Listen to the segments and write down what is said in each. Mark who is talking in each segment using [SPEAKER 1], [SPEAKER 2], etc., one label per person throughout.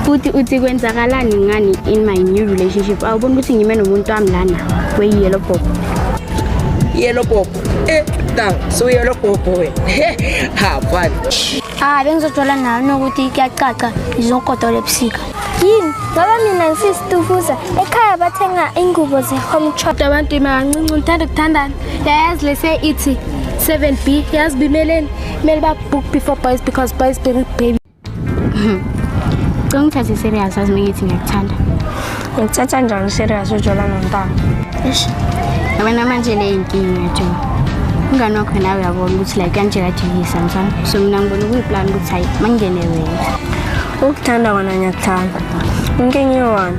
[SPEAKER 1] Futhi uthi kwenzakalani ngani in my new relationship? Awubona ukuthi ngime nomuntu wami lana kwe-yellow pop.
[SPEAKER 2] Yellow pop. Dang, so yellow pop wena. Ha, fun.
[SPEAKER 3] Bengizojola nawe nokuthi kuyacaca izokodola ebusika. Yini? Ngoba mina ngisisitufuza ekhaya bathenga ingubo ze-home shop.
[SPEAKER 1] Abantu imancinci ngithanda ukuthandana. Yazi lese ithi 7B yazi bimeleni mele book before boys because boys baby. Ngithatha serious as ngithi ngiyakuthanda.
[SPEAKER 3] Ngithatha njani serious ujola nontanga?
[SPEAKER 1] Eish. Abana manje le inkinga nje. Ungani wakho nawe uyabona ukuthi like kanje kajikisa msana. So mina ngibona ukuyiplan ukuthi hayi mangene wena.
[SPEAKER 3] Ukuthanda kona ngiyakuthanda. Inkinga yona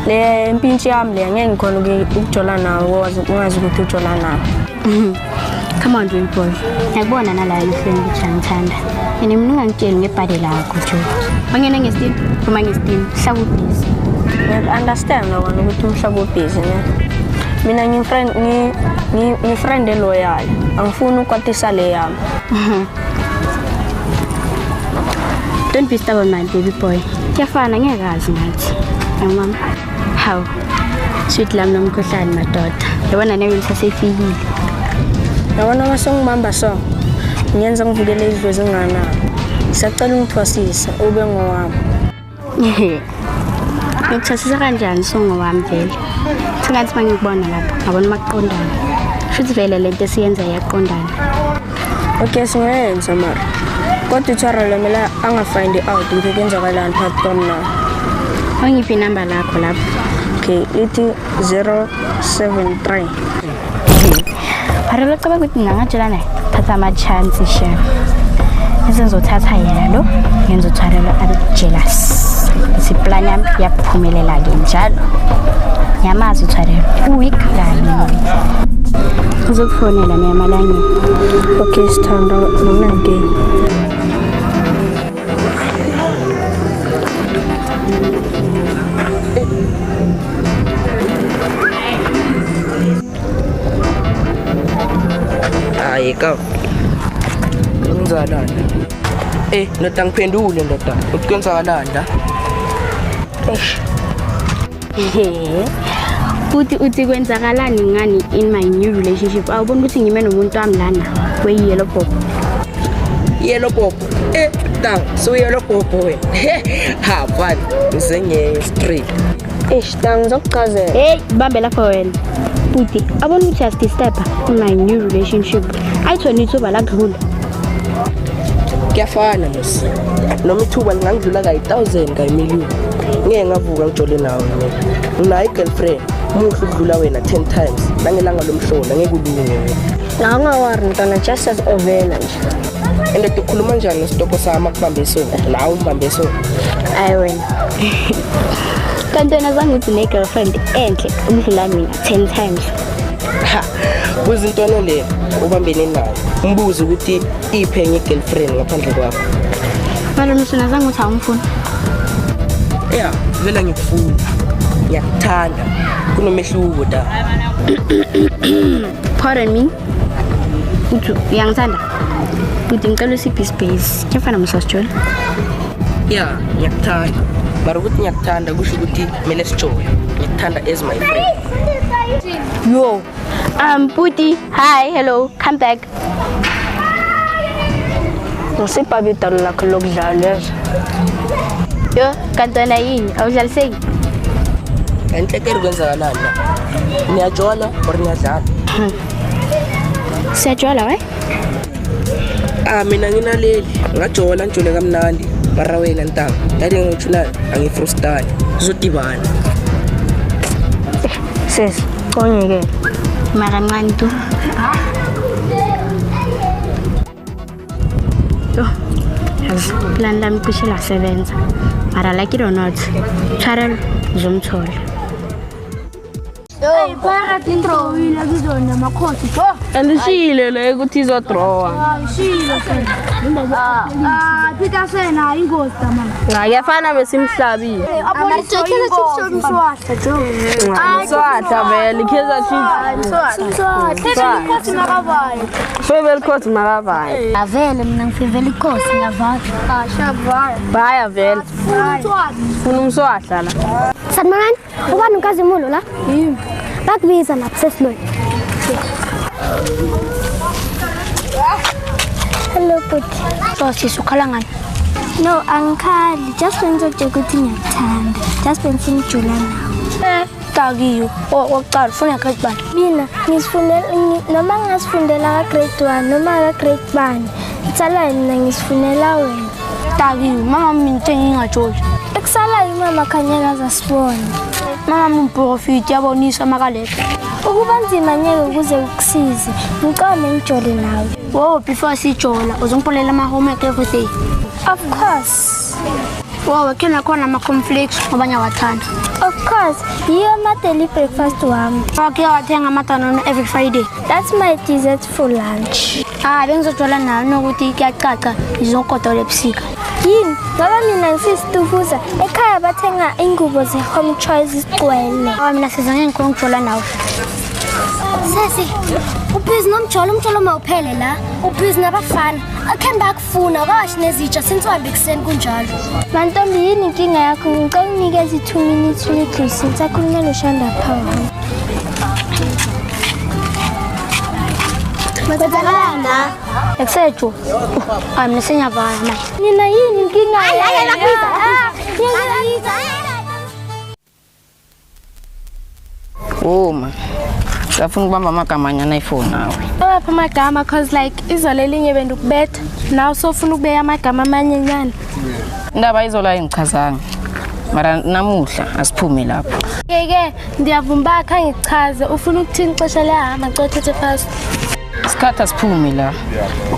[SPEAKER 3] le impintshi yami le ngeke ngikhona ukujola nawe ungazi ukuthi ujola nawe.
[SPEAKER 1] Come on dream boy. Ngiyabona nala yini ukuthi ngithanda. Mina ngingangitsheli ngebhadi lakho nje. Mangena ngestim, uma ngestim, hlaba ubhizi.
[SPEAKER 3] Understand wona ukuthi umhlaba ubhizi ne. Mina ngi friend loyal. Angifuni ukwatisa le yami.
[SPEAKER 1] Don't be stubborn my baby boy. Kuyafana ngiyakazi ngathi. Mama. How? Sweet lam nomkhohlane madoda. Yabona nawe usasefikile.
[SPEAKER 3] Yabona masongibamba so. Ngiyenza ngivukele izwe zingana. Siyacela ungithwasise ube ngowami.
[SPEAKER 1] Ngikuthasisa kanjani songo wami vele? Singathi mangikubona lapha, ngabona makuqondana. Futhi vele lento esiyenza yaqondana.
[SPEAKER 3] Okay, singenza mara. Kodwa uthara lemela angafind out ukuthi kwenzakalani phakathi kwami nawe.
[SPEAKER 1] Ungiphi number lakho lapha?
[SPEAKER 3] Okay, ithi 073.
[SPEAKER 1] Mara locaba ukuthi ngangajela naye. Thatha ama chance share. Ngizothatha yena lo, ngizothwarela abe jealous. Isiplan yami yaphumelela ke njalo. Yamazi uthwarela. Week kanye. Ngizokufonela neyamalanye.
[SPEAKER 3] Okay, sithanda nona ke.
[SPEAKER 2] Ikaw. Kwenzakalani? Ndoda ngiphendule ndoda. Kwenzakalani la?
[SPEAKER 1] Uthi kwenzakalani ngani in my new relationship? Awubona ukuthi ngime nomuntu wami lana kwe-yellow pop.
[SPEAKER 2] Yellow pop. Dang, so yellow pop wena. Ha, fun. Ngizenge straight.
[SPEAKER 3] Dang zokuchazela.
[SPEAKER 1] Hey, bambe lapho wena. Uthi abona ukuthi asistep in my new relationship. Ayithona ithuba lakudlula.
[SPEAKER 2] Kuyafana mos. Noma ithuba ngangidlula ka1000 ka1,000,000. Ngeke ngavuka ngijole nawe mina. Una girlfriend muhle ukudlula wena 10 times. Nangelanga lomhlolo ngeke ulunge wena.
[SPEAKER 3] La ungawari ntwana just as ovela nje.
[SPEAKER 2] Ende ukukhuluma njani nesitoko sami akubambe so? La umbambe so.
[SPEAKER 1] Ayi wena. Kanti wena zange uthi ne girlfriend enhle ukudlula mina 10 times.
[SPEAKER 2] Ha, kuzintwana le ubambene nayo. Umbuzo ukuthi iphenye girlfriend ngaphandle kwakho.
[SPEAKER 1] Mara msuna zange uthi awumfuni.
[SPEAKER 2] Yeah, vele ngikufuna. Ngiyakuthanda. Kunomehluko da.
[SPEAKER 1] Pardon me. Uthi uyangithanda. Uthi ngicela usiphi space. Kuyafana msasijole.
[SPEAKER 2] Yeah, ngiyakuthanda. Mara ukuthi ngiyakuthanda kusho ukuthi kumele sijole. Ngikuthanda as my friend.
[SPEAKER 1] Yo. Puti, hi, hello, come back.
[SPEAKER 3] Ngisipa bitalo lakho lokudlala.
[SPEAKER 1] Yo, kantona yini? Awudlaliseki?
[SPEAKER 2] Enhlekele kwenzakalani la? Niyajola or niyadlala?
[SPEAKER 1] Siyajola we?
[SPEAKER 2] Mina nginaleli, ngajola njole kamnandi. Mara wena ntanga. Yali ngithula angifrustani. Sizodibana.
[SPEAKER 3] Sis, onyeke.
[SPEAKER 1] Mara mncane tu. Yo, plan lami kushe lasebenza. Mara like it or not, Charel uzomthola.
[SPEAKER 4] Hey, phakathi indrowile kuzona makhosi.
[SPEAKER 3] Andishile le ukuthi izodrawa.
[SPEAKER 4] Shilo.
[SPEAKER 3] Peter sena ingozi mama.
[SPEAKER 1] Ngiyafana besimhlabile. Swahla vele Kaizer Chiefs. Favorite coach makavaya.
[SPEAKER 3] Avele mina ngifivela ikhosi ngiyavaya. Shabaya.
[SPEAKER 1] Baya vele. Funa umswahla la.
[SPEAKER 3] Sanibonani, ubani uNkazimulo la? Yimi. Bakubiza lapha sesilweni. Hello Puti.
[SPEAKER 1] So sisukhala ngani?
[SPEAKER 3] No, angikhali. Just wenza ukuthi ngiyakuthanda. Just wenza ngijula nawe.
[SPEAKER 1] Takiyo. Oqala ufuna grade bani?
[SPEAKER 3] Mina ngisifundela noma ngasifundela ka grade 1 noma ka grade 1. Itsala mina ngisifundela wena.
[SPEAKER 1] Takiyo, mama mina ngingajoli.
[SPEAKER 3] Ekusala imama khanyela zasibona.
[SPEAKER 1] Mama mprofit yabonisa makalethe.
[SPEAKER 3] Ukuba nzima nyeke ukuze ukusize. Ngicome ngijole nawe.
[SPEAKER 1] Wow, before sijola uzongipholela ama homework every day.
[SPEAKER 3] Of course.
[SPEAKER 1] Wow, kena khona ama cornflakes ngobanya wathanda.
[SPEAKER 3] Of course. Yiyo ma daily breakfast wami.
[SPEAKER 1] Okay, wathenga amadanono every Friday.
[SPEAKER 3] That's my dessert for lunch.
[SPEAKER 1] Bengizojola nayo nokuthi kuyacaca izokodola ebusika.
[SPEAKER 3] Yini? Ngoba mina ngisisitufuza ekhaya bathenga ingubo ze-home choice izigcwele.
[SPEAKER 1] Mina siza ngeke ngijola nawe.
[SPEAKER 3] Sesi, ubhizi nomjolo umjolo mawuphele la. Ubhizi nabafana. Akhe bakufuna kwashi nezitsha sinswabi kuseni kunjalo. Bantombi yini inkinga yakho? Ngicela unikeze 2 minutes little since akhuluma noShanda Power. Bazakalana.
[SPEAKER 1] Exejo. Mina senyavaya manje.
[SPEAKER 3] Nina yini inkinga? Hayi
[SPEAKER 1] nakubiza.
[SPEAKER 4] Uma. Ngafuna ukubamba amagama anyana iphone nawe.
[SPEAKER 3] Bapha amagama cause like izolo elinye bendukubetha. Nawe sofuna ukubeya amagama amanye nyana.
[SPEAKER 4] Indaba izola engichazanga. Mara namuhla asiphume lapho.
[SPEAKER 3] Ngeke ndiyavumba kha ngichaze ufuna ukuthini ixesha lehamba ngicothethe fast.
[SPEAKER 4] Isikhathi asiphume la.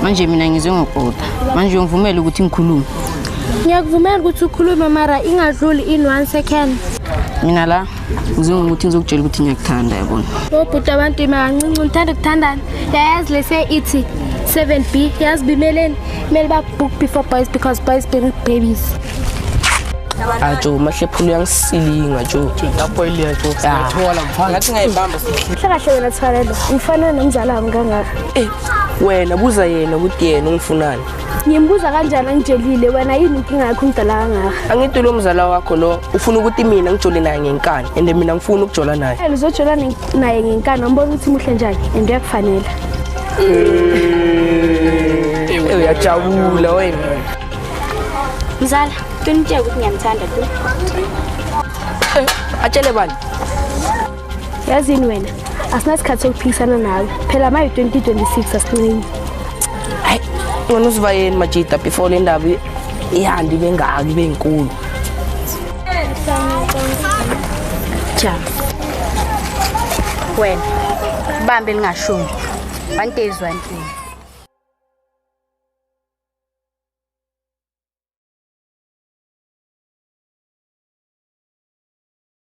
[SPEAKER 4] Manje mina ngizwe ngibhoda. Manje ungivumela ukuthi ngikhulume.
[SPEAKER 3] Ngiyakuvumela ukuthi ukhulume mara ingadluli in 1 second.
[SPEAKER 4] Mina la ngizwe ukuthi ngizokutshela ukuthi ngiyakuthanda yabona.
[SPEAKER 3] Obhuda abantu imancinci ngithanda ukuthandana. Yayazi lese ithi 7B yazi bimeleni mele ba book before boys because boys bring babies.
[SPEAKER 2] Ajo mahlephulu yangisilinga jo. Lapho eliya jo. Siyathola mfana. Ngathi ngayibamba sihle.
[SPEAKER 3] Kahle wena Tshwarelo. Ngifana nomzala wami kangaka.
[SPEAKER 2] Wena buza yena ukuthi yena ungifunani.
[SPEAKER 3] Ngimbuza kanjani angijelile wena yini inkinga yakho ngidala kangaka?
[SPEAKER 2] Angithi lo mzala wakho lo ufuna ukuthi mina ngijole naye ngenkani and mina ngifuna ukujola naye.
[SPEAKER 3] Uzojola naye ngenkani umbona ukuthi muhle njani and uyakufanela.
[SPEAKER 2] Uyajabula wena.
[SPEAKER 1] Mzala, kunitshela ukuthi ngiyamthanda tu.
[SPEAKER 2] Atshele bani?
[SPEAKER 3] Yazini wena asinasikhathi sokuphikisana nawe. Phela maye 2026 asiqinile.
[SPEAKER 2] Hayi, wena usiva yini Majida before le ndaba ihandi bengaki benkulu.
[SPEAKER 1] Cha. Wena bambe lingashumi. Bantezwa inkinga.